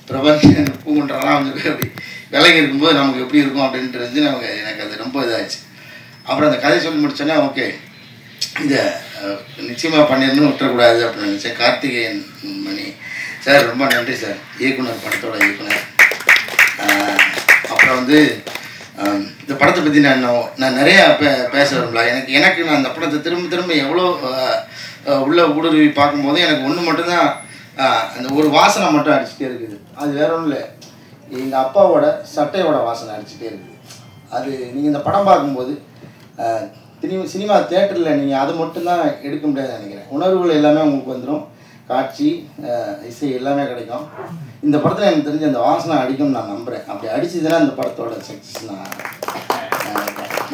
பிரபஞ்சன் பூங்குன்றலாம் வந்து அப்படி விலகி இருக்கும்போது நமக்கு எப்படி இருக்கும் அப்படின்றது எனக்கு அது ரொம்ப இதாகிடுச்சு. அப்புறம் அந்த கதை சொல்லி முடிச்சோன்னா ஓகே இதை நிச்சயமாக பண்ணிடணும் விட்டுறக்கூடாது அப்படின்னு நினச்சேன். கார்த்திகேயன் மணி சார் ரொம்ப நன்றி சார், இயக்குனர், படத்தோட இயக்குனர். அப்புறம் வந்து இந்த படத்தை பற்றி நான் நிறையா பேச விரும்பல. எனக்கு நான் அந்த படத்தை திரும்ப எவ்வளோ உள்ள ஊடுருவி பார்க்கும்போது எனக்கு ஒன்று மட்டும்தான் அந்த ஒரு வாசனை மட்டும் அடிச்சுட்டே இருக்குது. அது வேற ஒன்றும் இல்லை, எங்கள் அப்பாவோட சட்டையோட வாசனை அடிச்சுட்டே இருக்குது. அது நீங்கள் இந்த படம் பார்க்கும்போது சினிமா தியேட்டரில் நீங்கள் அது மட்டும்தான் எடுக்க முடியாதுன்னு நினைக்கிறேன். உணர்வுகள் எல்லாமே உங்களுக்கு வந்துடும், காட்சி இசை எல்லாமே கிடைக்கும். இந்த படத்தில் எனக்கு தெரிஞ்ச அந்த வாசனை அடிக்கும்னு நான் நம்புகிறேன். அப்படி அடிச்சதுன்னா இந்த படத்தோட சக்ஸஸ்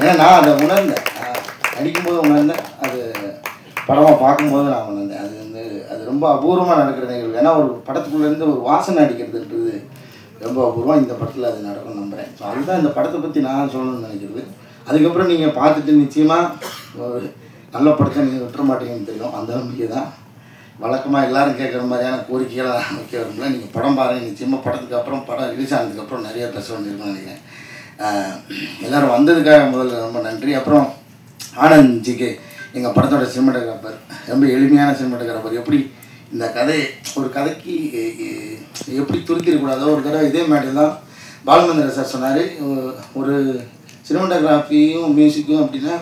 ஏன்னா நான் அதை உணர்ந்தேன், அடிக்கும்போது உணர்ந்தேன், அது படமாக பார்க்கும்போது நான் உணர்ந்தேன். அது ரொம்ப அபூர்வமாக நடக்கிற நிகழ்வு. ஏன்னா ஒரு படத்துக்குள்ளேருந்து ஒரு வாசனை அடிக்கிறதுன்றது ரொம்ப அபூர்வம். இந்த படத்தில் அது நடக்கும்னு நம்புகிறேன். ஸோ அதுதான் இந்த படத்தை பற்றி நான் சொல்லணும்னு நினைக்கிறது. அதுக்கப்புறம் நீங்கள் பார்த்துட்டு நிச்சயமாக ஒரு நல்ல படத்தை நீங்கள் விட்டுற மாட்டீங்கன்னு தெரியும். அந்த நம்பிக்கை தான். வழக்கமாக எல்லோரும் கேட்குற மாதிரியான கோரிக்கைகளை வைக்க விரும்பல. நீங்கள் படம் பாருங்கள், நிச்சயமாக படத்துக்கு அப்புறம் படம் ரிலீஸ் ஆனதுக்கப்புறம் நிறைய பேச வேண்டியிருக்குன்னு நினைக்கிறேன். எல்லோரும் வந்ததுக்காக முதல்ல ரொம்ப நன்றி. அப்புறம் ஆனந்த்ஜிக்கு எங்கள் படத்தோட சினிமாட்டோகிராஃபர், ரொம்ப எளிமையான சினிமாட்டோகிராஃபர். எப்படி இந்த ஒரு கதைக்கு எப்படி துருத்திடக்கூடாதோ ஒரு தடவை இதே மேடையில் தான் பாலுமந்திர சார் சொன்னார், ஒரு சினிமாட்டோகிராஃபியும் மியூசிக்கும் அப்படின்னா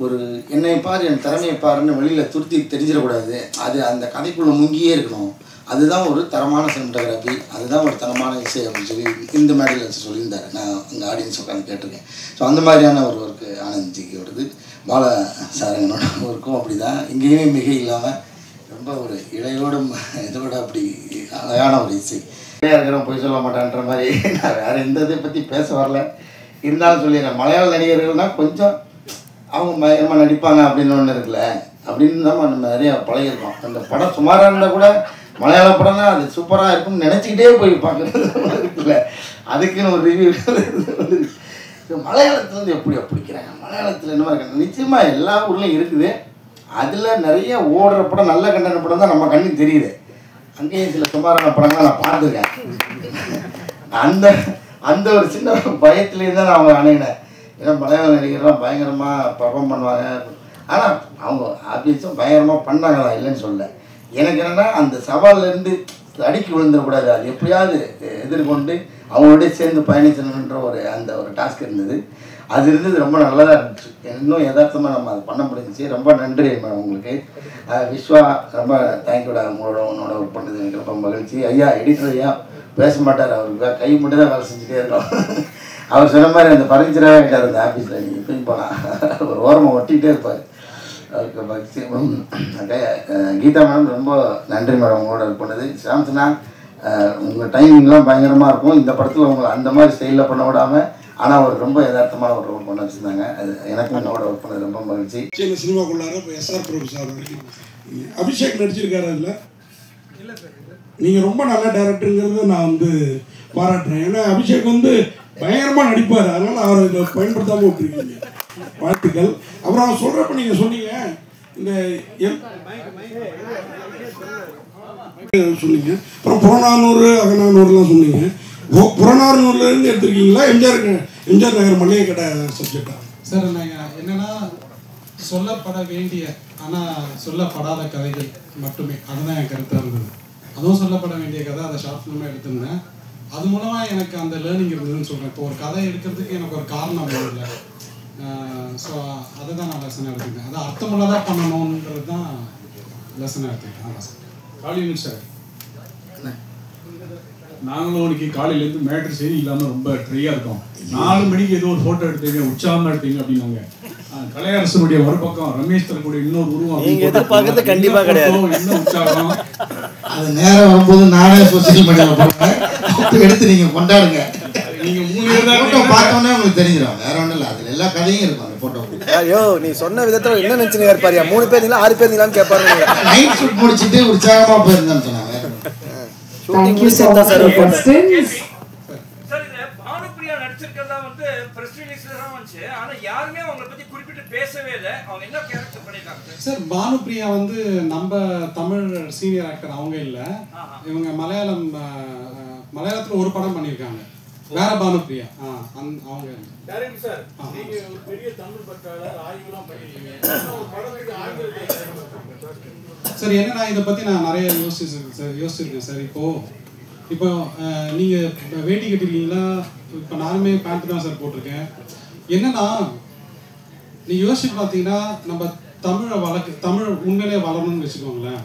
ஒரு என்னை பாரு என் திறமையை பாருன்னு வெளியில் துருத்தி தெரிஞ்சிடக்கூடாது, அது அந்த கதைக்குள்ளே முங்கியே இருக்கணும், அதுதான் ஒரு தரமான சினிமாட்டோகிராஃபி, அதுதான் ஒரு தரமான இசை அப்படின்னு சொல்லி இந்த மேடையில் சொல்லியிருந்தார். நான் அங்கே ஆடியன்ஸ் உட்காந்து கேட்டிருக்கேன். ஸோ அந்த மாதிரியான ஒரு ஒர்க்கு ஆனந்த்ஜிக்கு வருது. பால சாரங்கனோட ஒர்க்கும் அப்படி தான், இங்கேயுமே மிக இல்லாமல் ரொம்ப ஒரு இடையோடும் இதோட அப்படி அழகான ஒரு இசை. இருக்கிறவங்க போய் சொல்ல மாட்டான்ற மாதிரி நான் வேறு எந்த இதை பற்றி பேச வரல, இருந்தாலும் சொல்லிடுறேன். மலையாள நடிகர்கள்னால் கொஞ்சம் அவங்க பயங்கரமாக நடிப்பாங்க அப்படின்னு ஒன்று இருக்குல்ல, அப்படின்னு தான் நம்ம நிறையா பழகிருக்கோம். அந்த படம் சுமாராக இருந்தால் கூட மலையாள படம்னா அது சூப்பராக இருக்கும்னு நினச்சிக்கிட்டே போய் பார்க்குறது இருக்குல்ல, அதுக்குன்னு ஒரு ரிவ்யூ வந்து மலையாளத்தில் வந்து எப்படி பிடிக்கிறாங்க, மலையாளத்தில் என்ன மாதிரி இருக்காங்க. நிச்சயமாக எல்லா ஊர்லேயும் இருக்குது, அதில் நிறைய ஓடுற படம், நல்ல கண்டன படம் தான் நம்ம கண்ணுக்கு தெரியுது. அங்கேயும் சில சுமாரான படங்கள் நான் பார்த்துருக்கேன். அந்த ஒரு சின்ன பயத்துலேயே தான் நான் அவங்க அணுகினேன். ஏன்னா மலையாள நடிகர்லாம் பயங்கரமாக பர்ஃபார்ம் பண்ணுவாங்க, ஆனால் அவங்க ஆப்வியஸாக பயங்கரமாக பண்ணாங்களா இல்லைன்னு சொல்ல. எனக்கு என்னென்னா அந்த சவால்லேருந்து அடிக்கி விழுந்துடக்கூடாது, அது எப்படியாவது எதிர்கொண்டு அவங்களோடய சேர்ந்து பயணிச்சணுன்ற ஒரு டாஸ்க் இருந்தது. அது இருந்தது ரொம்ப நல்லதாக இருந்துச்சு. இன்னும் யதார்த்தமாக நம்ம அது பண்ண முடிஞ்சிச்சு. ரொம்ப நன்றி மேடம் உங்களுக்கு. விஸ்வா ரொம்ப தேங்க்யூடா, உன்னோட ஒர்க் பண்ணது எனக்கு ரொம்ப மகிழ்ச்சி. ஐயா எடிட்டர் ஐயா பேச மாட்டார், அவருக்கு கை மட்டும் தான் வேலை செஞ்சுட்டே இருக்கோம். அவர் சொன்ன மாதிரி அந்த பர்னிச்சராக இருக்கார் அந்த ஆஃபீஸில், நீங்கள் போய் போகலாம், ஒரு ஓரமாக ஒட்டிகிட்டே இருப்பார். அவருக்கு மகிழ்ச்சி. கீதா மேடம் ரொம்ப நன்றி மேடம் உங்களோட ஒர்க் பண்ணது. சாம்சனா உங்கள் டைமிங்லாம் பயங்கரமாக இருக்கும். இந்த படத்தில் உங்களை அந்த மாதிரி ஸ்டைலில் பண்ண விடாமல் ஆனால் ஒரு ரொம்ப யதார்த்தமான ஒரு ரோல் பண்ண வச்சுருந்தாங்க. அது எனக்கும் என்னோட ஒர்க் பண்ணது ரொம்ப மகிழ்ச்சி. சின்ன சினிமாக்குள்ளார இப்போ எஸ்ஆர் பிரபு சார் வரைக்கும் அபிஷேக் நடிச்சிருக்காரு. அதில் இல்லை சார், நீங்கள் ரொம்ப நல்ல டேரக்டருங்கிறத நான் வந்து பாராட்டுறேன். ஏன்னா அபிஷேக் வந்து பயங்கரமாக நடிப்பார், அதனால் அவரை இதை பயன்படுத்தாமல் விட்டுருக்கீங்க, வாழ்த்துக்கள். அப்புறம் அவர் சொல்கிறப்ப நீங்கள் சொன்னீங்க இந்த சொன்னீங்க, அப்புறம் புறநானூறு அகநானூறுலாம் சொன்னீங்க. புறநானூறுலேருந்து எடுத்துருக்கீங்களா எம்ஜிஆர் நகர் மளிகை கடை சப்ஜெக்டா? சார் நாங்கள் என்னென்னா சொல்லப்பட வேண்டிய ஆனால் சொல்லப்படாத கதைகள் மட்டுமே, அதுதான் என் கருத்தாக இருந்தது. அதுவும் சொல்லப்பட வேண்டிய கதை, அதை ஷார்ட் ஃபிலிமாக எடுத்திருந்தேன். அது மூலமாக எனக்கு அந்த லேர்னிங் இருந்ததுன்னு சொல்கிறேன். இப்போ ஒரு கதை எடுக்கிறதுக்கு எனக்கு ஒரு காரணம் இல்லை, ஸோ அதை தான் நான் லெசனாக எடுத்துக்கிட்டேன். அதை அர்த்தமுள்ளதாக பண்ணணுன்றது தான் லெசனாக எடுத்துக்கிட்டேன். ஆமாம் சார். காளியன் சார், நாங்களும் இன்னைக்கு காலையிலேருந்து மேட்ரு சரி இல்லாமல் ரொம்ப ட்ரையாக இருக்கோம். 4 மணிக்கு ஏதோ ஒரு ஃபோட்டோ எடுத்தீங்க, உற்சாகமாக எடுத்தீங்க அப்படின்னாங்க. கலையரசனுடைய ஒரு பக்கம், ரமேஷ் தரக்கூடிய இன்னொரு உருவம், நீங்கள் எதிர்பார்க்கறது கண்டிப்பாக கிடையாது. இன்னும் உற்சாகம். அது நேரம் வரும்போது நானே சோசியல் மீடியாவில் போடுறேன், எடுத்து நீங்கள் கொண்டாடுங்க. நீங்கள் 3 ஃபோட்டோ பார்த்தோன்னே உங்களுக்கு தெரிஞ்சிடும், வேற ஒன்றும் இல்லை. அதில் எல்லா கதையும் இருக்கும் அந்த ஃபோட்டோ. ஐயோ நீ சொன்ன விதத்தில் என்ன நினச்சின்னு இருப்பாரியா, 3 பேர் இல்லை 6 பேர் நீங்களான்னு கேட்பாரு. நைட் ஷூட் முடிச்சுட்டு உற்சாகமாக போயிருந்தேன்னு சொன்னாங்க. Thank you so much for your questions. Sir, இது பானுப்பிரியா நடிச்சிருக்கிறதா வந்து பிரஸ் ரிலீஸ்ல தான் வந்துச்சு, ஆனா யாருமே அவங்கள பத்தி குறிப்பிட்டு பேசவே இல்லை. அவங்க என்ன கேரக்டர் பண்ணிருக்காங்க சார்? பானுப்பிரியா வந்து நம்ம தமிழ் சீனியர் ஆக்டர் அவங்க இல்லை, இவங்க மலையாளம் மலையாளத்தில் ஒரு படம் பண்ணியிருக்காங்க, வேற பானுப்பிரியா. அவங்க டைரக்டர் சார், நீங்க ஒரு பெரிய தமிழ் பற்றாளர், ஆய்வுலாம் பண்ணிருக்கீங்க. ஒரு படத்துக்கு ஆங்கிலத்தை சார் என்னன்னா இதை பற்றி நான் நிறைய யோசிச்சிருக்கேன் சார். இப்போ நீங்கள் வேட்டி கட்டிருக்கீங்களா? இப்போ நானுமே பேண்ட் தான் சார் போட்டிருக்கேன். என்னன்னா நீங்கள் யோசிச்சு பார்த்தீங்கன்னா நம்ம தமிழ் உண்மையிலே வளரணும்னு வச்சுக்கோங்களேன்.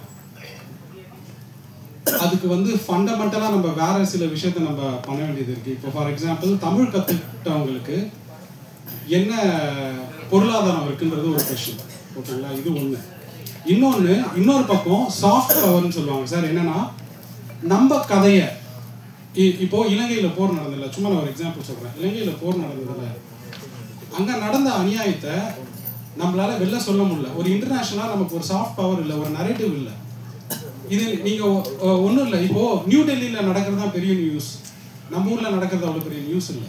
அதுக்கு வந்து ஃபண்டமெண்டலாக நம்ம வேற சில விஷயத்த நம்ம பண்ண வேண்டியது இருக்குது. இப்போ ஃபார் எக்ஸாம்பிள் தமிழ் கற்றுக்கிட்டவங்களுக்கு என்ன பொருளாதாரம் இருக்குன்றது ஒரு கொஸ்டின், ஓகேங்களா? இது ஒன்று. இன்னொரு பக்கம் சாஃப்ட் பவர்னு சொல்லுவாங்க சார். என்னன்னா நம்ம கதையை இப்போ இலங்கையில் போர் நடந்ததில்ல, சும்மா நான் ஒரு எக்ஸாம்பிள் சொல்கிறேன். இலங்கையில் போர் நடந்ததில்ல, அங்கே நடந்த அநியாயத்தை நம்மளால வெளில சொல்ல முடியல. ஒரு இன்டர்நேஷனலாக நமக்கு ஒரு சாஃப்ட் பவர் இல்லை, ஒரு நரேட்டிவ் இல்லை. இது நீங்கள் ஒன்றும் இல்லை. இப்போது நியூ டெல்லியில் நடக்கிறது தான் பெரிய நியூஸ், நம்ம ஊரில் நடக்கிறது அவ்வளோ பெரிய நியூஸ் இல்லை.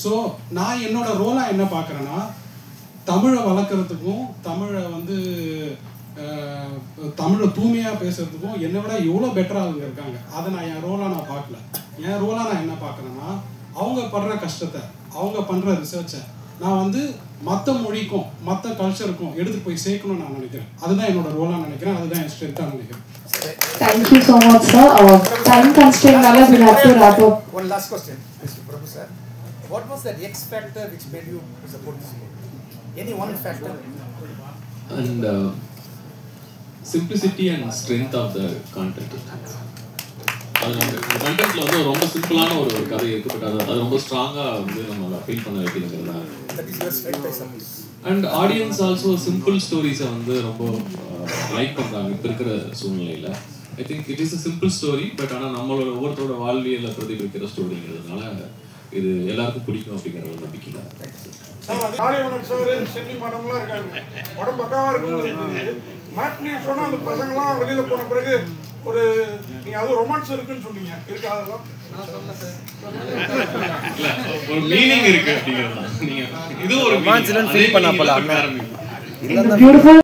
ஸோ நான் என்னோட ரோலாக என்ன பார்க்குறேன்னா, தமிழை வளர்க்குறதுக்கும் தமிழை வந்து தமிழை தூய்மையாக பேசுறதுக்கும் என்னை விட எவ்வளோ பெட்டராக அவங்க இருக்காங்க. அதை நான் என் ரோலாக நான் பார்க்கல. என் ரோலாக நான் என்ன பார்க்குறேன்னா, அவங்க படுற கஷ்டத்தை, அவங்க பண்ணுற ரிசர்ச்சை நான் வந்து மற்ற மொழிக்கும் மற்ற கல்ச்சருக்கும் எடுத்து போய் சேர்க்கணும்னு நான் நினைக்கிறேன். அதுதான் என்னோட ரோலாக நினைக்கிறேன், அதுதான் என் ஸ்ட்ரென்த்தாக நினைக்கிறேன். Thank you so much, sir. Our time constraint, we'll have to wrap up. One last question, Mr. Prabhu sir. What was that X factor which made you support this book? Any one factor? And simplicity and strength of the content. கண்டென்ட்ல வந்து ரொம்ப சிம்பிளான ஒரு கதை இருக்கு, but அது ரொம்ப ஸ்ட்ராங்கா வந்து நம்ம ஃபீல் பண்ண வைக்கிறதுல. அண்ட் ஆடியன்ஸ் ஆல்சோ சிம்பிள் ஸ்டோரிஸை வந்து ரொம்ப லைக் பண்றாங்க இப்போ இருக்கிற சூழ்நிலையில. I think it is a simple story, but ஆனால் நம்மளோட ஒவ்வொருத்தரோட வாழ்வியலை பிரதிபலிக்கிற ஸ்டோரிங்கிறதுனால இது எல்லாருக்கும் பிடிக்கும் அப்படிங்கிற ஒரு நம்பிக்கை தான். படம்லாம் இருக்காங்க, படம் பக்காவா இருக்கு. மேட்னி சொன்னா அந்த பசங்களாம் வெளியில போன பிறகு ஒரு நீங்க அது ரொமான்ஸ் இருக்குன்னு சொன்னீங்க, இருக்கு அதெல்லாம் ஒரு மீனிங் இருக்கு அப்படிங்கிறது. நீங்க இது ஒரு ரொமான்ஸ்ல ஃபீல் பண்ண போல. Beautiful.